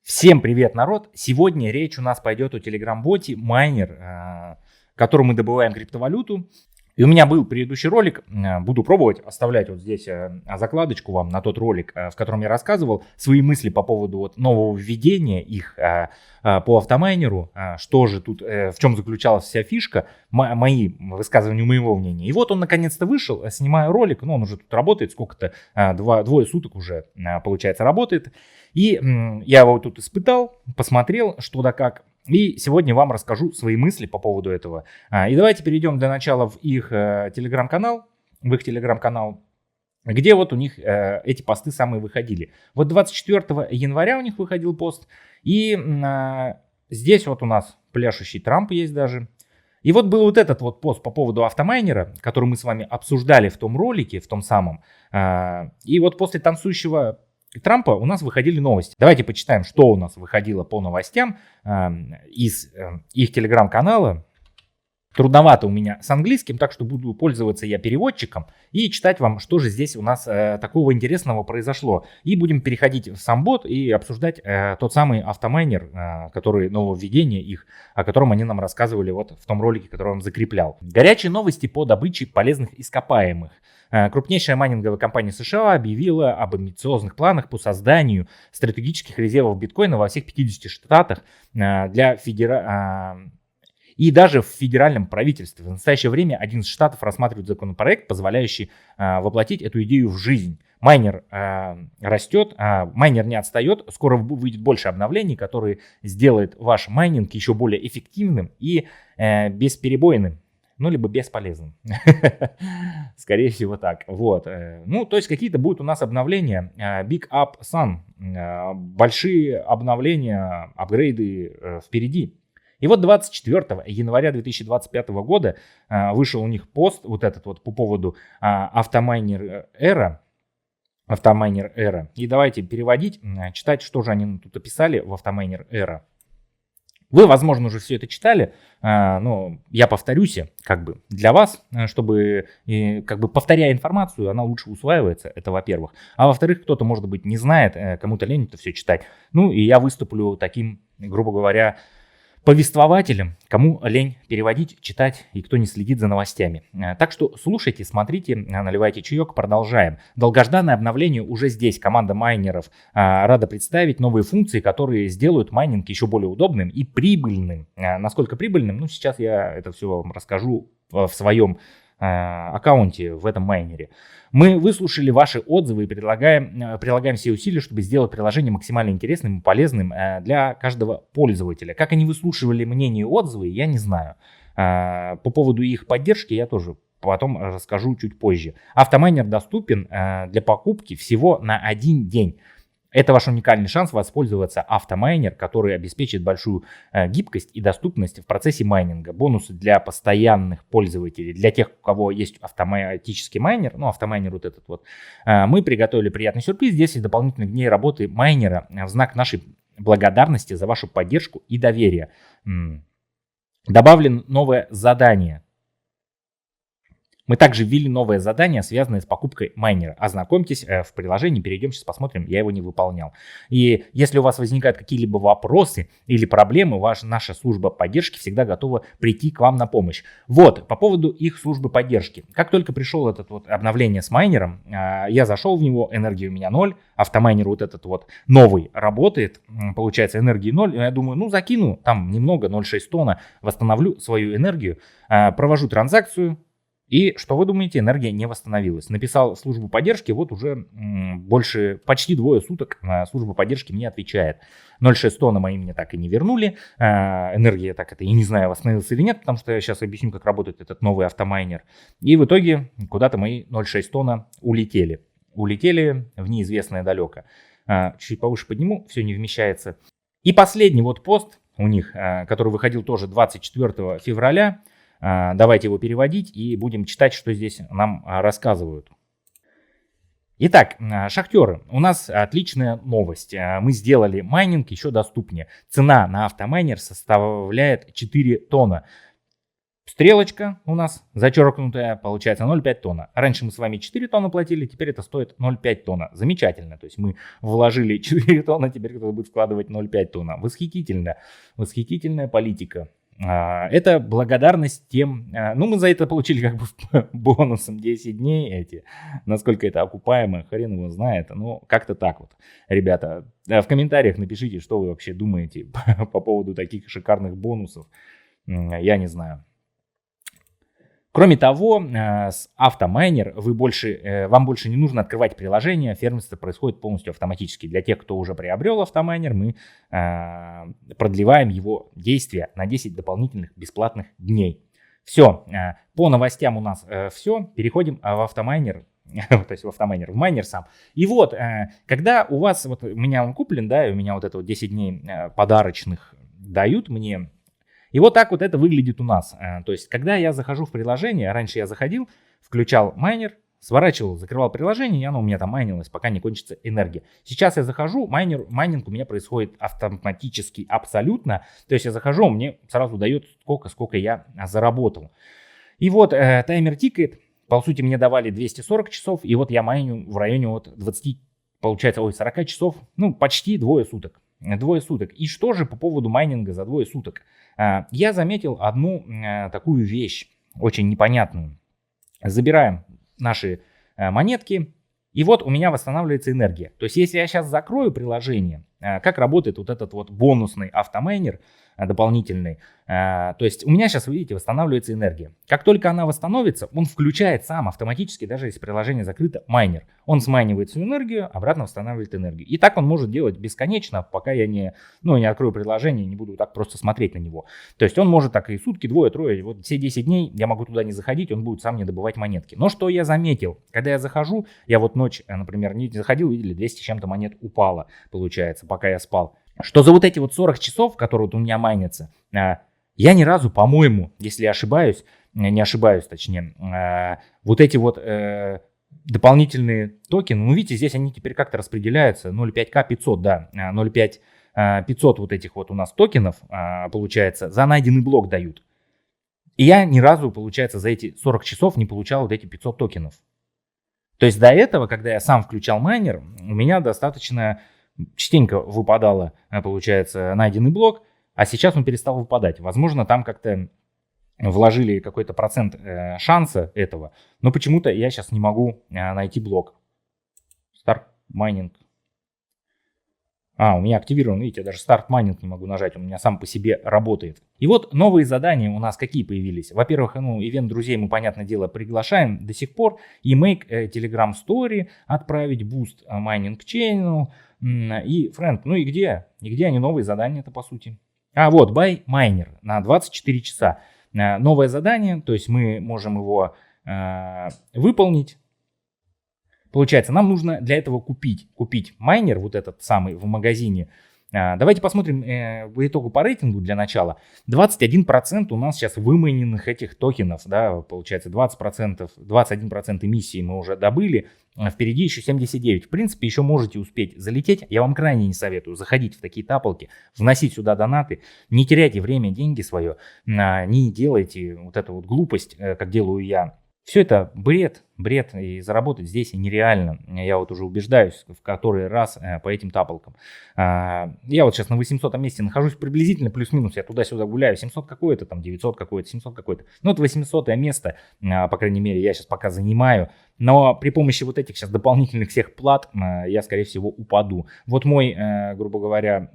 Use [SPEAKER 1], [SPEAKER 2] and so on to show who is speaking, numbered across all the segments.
[SPEAKER 1] Всем привет, народ! Сегодня речь у нас пойдет о Telegram-боте Miner, которым мы добываем криптовалюту. И у меня был предыдущий ролик, буду пробовать оставлять вот здесь закладочку вам на тот ролик, в котором я рассказывал свои мысли по поводу вот нового введения их по автомайнеру, что же тут, в чем заключалась вся фишка, мои высказывания, моего мнения. И вот он наконец-то вышел, снимаю ролик, ну он уже тут работает, сколько-то, двое суток уже, получается, работает. И я его тут испытал, посмотрел, что да как. И сегодня вам расскажу свои мысли по поводу этого. И давайте перейдем для начала в их телеграм-канал, где вот у них эти посты самые выходили. Вот 24 января у них выходил пост. И здесь вот у нас пляшущий Трамп есть даже. И вот был вот этот вот пост по поводу автомайнера, который мы с вами обсуждали в том ролике, в том самом. И вот после танцующего Трампа у нас выходили новости. Давайте почитаем, что у нас выходило по новостям из их телеграм-канала. Трудновато у меня с английским, так что буду пользоваться я переводчиком и читать вам, что же здесь у нас такого интересного произошло. И будем переходить в сам бот и обсуждать тот самый автомайнер, который нововведение их, о котором они нам рассказывали вот в том ролике, который я вам закреплял. Горячие новости по добыче полезных ископаемых. Крупнейшая майнинговая компания США объявила об амбициозных планах по созданию стратегических резервов биткоина во всех 50 штатах и даже в федеральном правительстве. В настоящее время один из штатов рассматривает законопроект, позволяющий воплотить эту идею в жизнь. Майнер растет, майнер не отстает, скоро выйдет больше обновлений, которые сделают ваш майнинг еще более эффективным и бесперебойным. Ну, либо бесполезным. Скорее всего так. Вот. Ну, то есть какие-то будут у нас обновления. Big Up Sun. Большие обновления, апгрейды впереди. И вот 24 января 2025 года вышел у них пост, вот этот вот по поводу автомайнер Era. И давайте переводить, читать, что же они тут описали в автомайнер Era. Вы, возможно, уже все это читали, но я повторюсь, как бы для вас, чтобы, как бы повторяя информацию, она лучше усваивается, это во-первых. А во-вторых, кто-то, может быть, не знает, кому-то лень это все читать. Ну, и я выступлю таким, грубо говоря, повествователем, кому лень переводить, читать и кто не следит за новостями. Так что слушайте, смотрите, наливайте чаек, продолжаем. Долгожданное обновление уже здесь. Команда майнеров рада представить новые функции, которые сделают майнинг еще более удобным и прибыльным. Насколько прибыльным? Ну, сейчас я это все вам расскажу в своем аккаунте в этом майнере. Мы выслушали ваши отзывы и прилагаем все усилия, чтобы сделать приложение максимально интересным и полезным для каждого пользователя. Как они выслушивали мнение и отзывы, я не знаю. По поводу их поддержки я тоже потом расскажу чуть позже. Автомайнер доступен для покупки всего на 1 день. Это ваш уникальный шанс воспользоваться автомайнер, который обеспечит большую гибкость и доступность в процессе майнинга. Бонусы для постоянных пользователей, для тех, у кого есть автоматический майнер, ну автомайнер вот этот вот. Мы приготовили приятный сюрприз. 10 дополнительных дней работы майнера в знак нашей благодарности за вашу поддержку и доверие. Добавлено новое задание. Мы также ввели новое задание, связанное с покупкой майнера. Ознакомьтесь в приложении, перейдем, сейчас посмотрим, я его не выполнял. И если у вас возникают какие-либо вопросы или проблемы, наша служба поддержки всегда готова прийти к вам на помощь. Вот, по поводу их службы поддержки. Как только пришел это вот обновление с майнером, я зашел в него, энергия у меня 0, автомайнер вот этот вот новый работает, получается энергии 0. Я думаю, ну закину там немного, 0,6 тонна, восстановлю свою энергию, провожу транзакцию. И что вы думаете, энергия не восстановилась. Написал в службу поддержки, вот уже почти 2 суток служба поддержки мне отвечает. 0,6 тонна мои мне так и не вернули. Энергия так это, я не знаю, восстановилась или нет, потому что я сейчас объясню, как работает этот новый автомайнер. И в итоге куда-то мои 0,6 тонна улетели. Улетели в неизвестное далеко. Чуть повыше подниму, все не вмещается. И последний вот пост у них, который выходил тоже 24 февраля. Давайте его переводить и будем читать, что здесь нам рассказывают. Итак, шахтеры, у нас отличная новость. Мы сделали майнинг еще доступнее. Цена на автомайнер составляет 4 тонна. Стрелочка у нас зачеркнутая, получается 0,5 тонна. Раньше мы с вами 4 тонны платили, теперь это стоит 0,5 тонна. Замечательно. То есть мы вложили 4 тонны, теперь кто-то будет вкладывать 0,5 тонна. Восхитительно. Восхитительная политика. Это благодарность тем, ну мы за это получили как бы бонусом 10 дней эти, насколько это окупаемо, хрен его знает, ну как-то так вот. Ребята, в комментариях напишите, что вы вообще думаете по поводу таких шикарных бонусов, я не знаю. Кроме того, с Автомайнер вам больше не нужно открывать приложение, фермерство происходит полностью автоматически. Для тех, кто уже приобрел Автомайнер, мы продлеваем его действие на 10 дополнительных бесплатных дней. Все, по новостям у нас все. Переходим в Автомайнер, то есть в Автомайнер, в майнер сам. И вот, когда у вас, вот у меня он куплен, да, и у меня вот это вот 10 дней подарочных дают мне. И вот так вот это выглядит у нас. То есть, когда я захожу в приложение, раньше я заходил, включал майнер, сворачивал, закрывал приложение, и оно у меня там майнилось, пока не кончится энергия. Сейчас я захожу, майнинг у меня происходит автоматически абсолютно. То есть я захожу, он мне сразу дает сколько я заработал. И вот таймер тикает. По сути, мне давали 240 часов, и вот я майню в районе вот 20, получается, 40 часов, ну, почти двое суток. Двое суток. И что же по поводу майнинга за двое суток? Я заметил одну такую вещь, очень непонятную. Забираем наши монетки, и вот у меня восстанавливается энергия. То есть, если я сейчас закрою приложение, как работает вот этот вот бонусный автомайнер дополнительный, то есть у меня сейчас, вы видите, восстанавливается энергия. Как только она восстановится, он включает сам автоматически, даже если приложение закрыто, майнер. Он смайнивает всю энергию, обратно восстанавливает энергию. И так он может делать бесконечно, пока я не открою приложение, не буду так просто смотреть на него. То есть он может так и сутки, двое, трое, вот все 10 дней я могу туда не заходить, он будет сам мне добывать монетки. Но что я заметил, когда я захожу, я вот ночь, например, не заходил, видели, 200 с чем-то монет упало, получается, пока я спал. Что за вот эти вот 40 часов, которые вот у меня майнятся, я ни разу, по-моему, если я ошибаюсь, не ошибаюсь точнее, вот эти вот дополнительные токены, ну видите, здесь они теперь как-то распределяются, 0.5К 500, да, 0.5 500 вот этих вот у нас токенов, получается, за найденный блок дают. И я ни разу, получается, за эти 40 часов не получал вот эти 500 токенов. То есть до этого, когда я сам включал майнер, у меня достаточно частенько выпадало, получается, найденный блок, а сейчас он перестал выпадать. Возможно, там как-то вложили какой-то процент шанса этого, но почему-то я сейчас не могу найти блок. Старт майнинг. У меня активирован, видите, даже старт майнинг не могу нажать, у меня сам по себе работает. И вот новые задания у нас какие появились. Во-первых, ивент друзей мы, понятное дело, приглашаем до сих пор. И make Telegram Story отправить, boost mining channel и friend. Ну и где? И где они новые задания-то по сути? Вот, buy miner на 24 часа. Новое задание, то есть мы можем его выполнить. Получается, нам нужно для этого купить майнер, вот этот самый в магазине. Давайте посмотрим по итогу по рейтингу для начала. 21% у нас сейчас вымайненных этих токенов, да, получается 20%, 21% эмиссии мы уже добыли. Впереди еще 79. В принципе, еще можете успеть залететь. Я вам крайне не советую заходить в такие тапалки, вносить сюда донаты. Не теряйте время, деньги свое. Не делайте вот эту вот глупость, как делаю я. Все это бред, и заработать здесь нереально. Я вот уже убеждаюсь в который раз по этим тапалкам. Я вот сейчас на 800 месте нахожусь приблизительно, плюс-минус, я туда-сюда гуляю. 700 какое-то, там 900 какое-то, 700 какое-то. Ну, это 800 место, по крайней мере, я сейчас пока занимаю. Но при помощи вот этих сейчас дополнительных всех плат я, скорее всего, упаду. Вот мой, грубо говоря,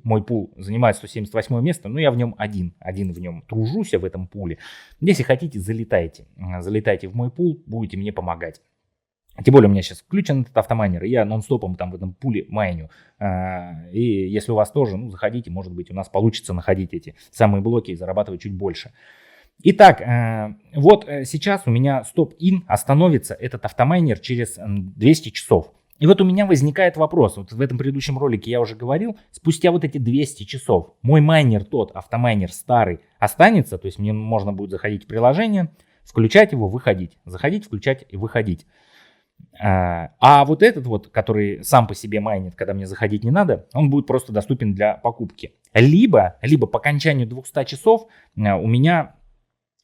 [SPEAKER 1] мой пул занимает 178 место, но я в нем один в нем тружусь в этом пуле. Если хотите, залетайте в мой пул, будете мне помогать. Тем более у меня сейчас включен этот автомайнер, и я нон-стопом там в этом пуле майню. И если у вас тоже, заходите, может быть, у нас получится находить эти самые блоки и зарабатывать чуть больше. Итак, вот сейчас у меня стоп-ин остановится этот автомайнер через 200 часов. И вот у меня возникает вопрос, вот в этом предыдущем ролике я уже говорил, спустя вот эти 200 часов мой майнер, тот автомайнер старый, останется, то есть мне можно будет заходить в приложение, включать его, выходить, заходить, включать и выходить. А вот этот вот, который сам по себе майнит, когда мне заходить не надо, он будет просто доступен для покупки. Либо по окончанию 200 часов у меня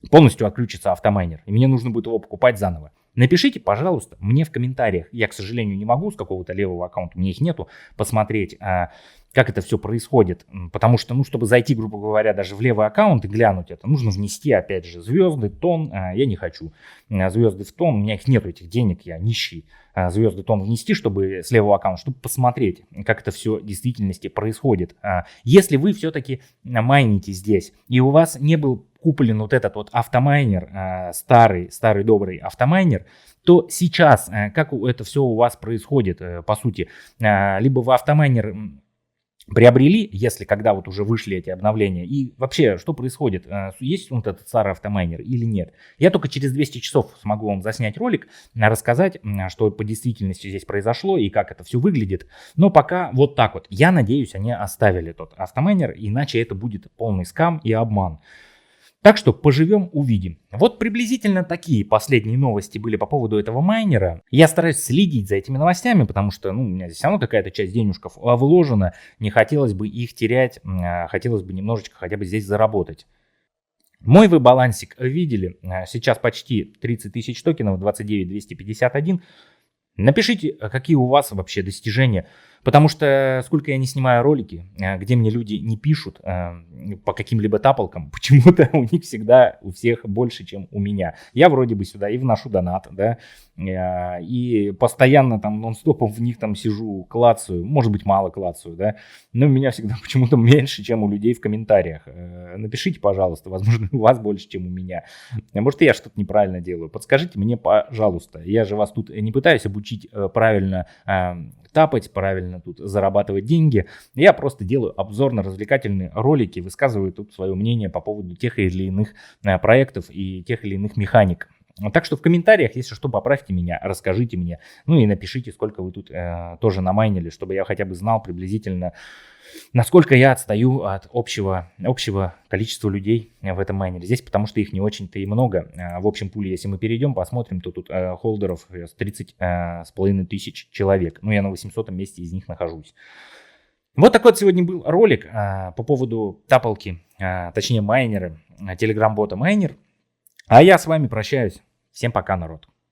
[SPEAKER 1] полностью отключится автомайнер, и мне нужно будет его покупать заново. Напишите, пожалуйста, мне в комментариях. Я, к сожалению, не могу с какого-то левого аккаунта, у меня их нету, посмотреть, как это все происходит. Потому что, чтобы зайти, грубо говоря, даже в левый аккаунт и глянуть это, нужно внести, опять же, звезды, тон. Я не хочу звезды в тон, у меня их нету, этих денег, я нищий. Звезды, тон внести, чтобы с левого аккаунта, чтобы посмотреть, как это все в действительности происходит. Если вы все-таки майните здесь, и у вас не был куплен вот этот вот автомайнер, старый добрый автомайнер, то сейчас, как это все у вас происходит, по сути, либо вы автомайнер приобрели, если когда вот уже вышли эти обновления, и вообще, что происходит, есть вот этот старый автомайнер или нет. Я только через 200 часов смогу вам заснять ролик, рассказать, что по действительности здесь произошло и как это все выглядит, но пока вот так вот. Я надеюсь, они оставили тот автомайнер, иначе это будет полный скам и обман. Так что поживем, увидим. Вот приблизительно такие последние новости были по поводу этого майнера. Я стараюсь следить за этими новостями, потому что у меня здесь все равно какая-то часть денежков вложена. Не хотелось бы их терять, хотелось бы немножечко хотя бы здесь заработать. Мой вы балансик видели. Сейчас почти 30 тысяч токенов, 29 251. Напишите, какие у вас вообще достижения. Потому что сколько я не снимаю ролики, где мне люди не пишут по каким-либо тапалкам, почему-то у них всегда у всех больше, чем у меня. Я вроде бы сюда и вношу донат, да, и постоянно там нон-стопом в них там сижу, клацаю, может быть мало клацаю, да, но у меня всегда почему-то меньше, чем у людей в комментариях. Напишите, пожалуйста, возможно, у вас больше, чем у меня. Может, я что-то неправильно делаю. Подскажите мне, пожалуйста. Я же вас тут не пытаюсь обучить правильно тапать, правильно тут зарабатывать деньги. Я просто делаю обзорно-развлекательные ролики, высказываю тут свое мнение по поводу тех или иных проектов и тех или иных механик. Так что в комментариях, если что, поправьте меня, расскажите мне. И напишите, сколько вы тут тоже намайнили, чтобы я хотя бы знал приблизительно, насколько я отстаю от общего количества людей в этом майнере. Здесь потому что их не очень-то и много. В общем пуле, если мы перейдем, посмотрим, то тут холдеров 30,5 тысяч человек. Я на 800 месте из них нахожусь. Вот такой вот сегодня был ролик по поводу тапалки, точнее майнера, телеграм-бота майнер. А я с вами прощаюсь. Всем пока, народ.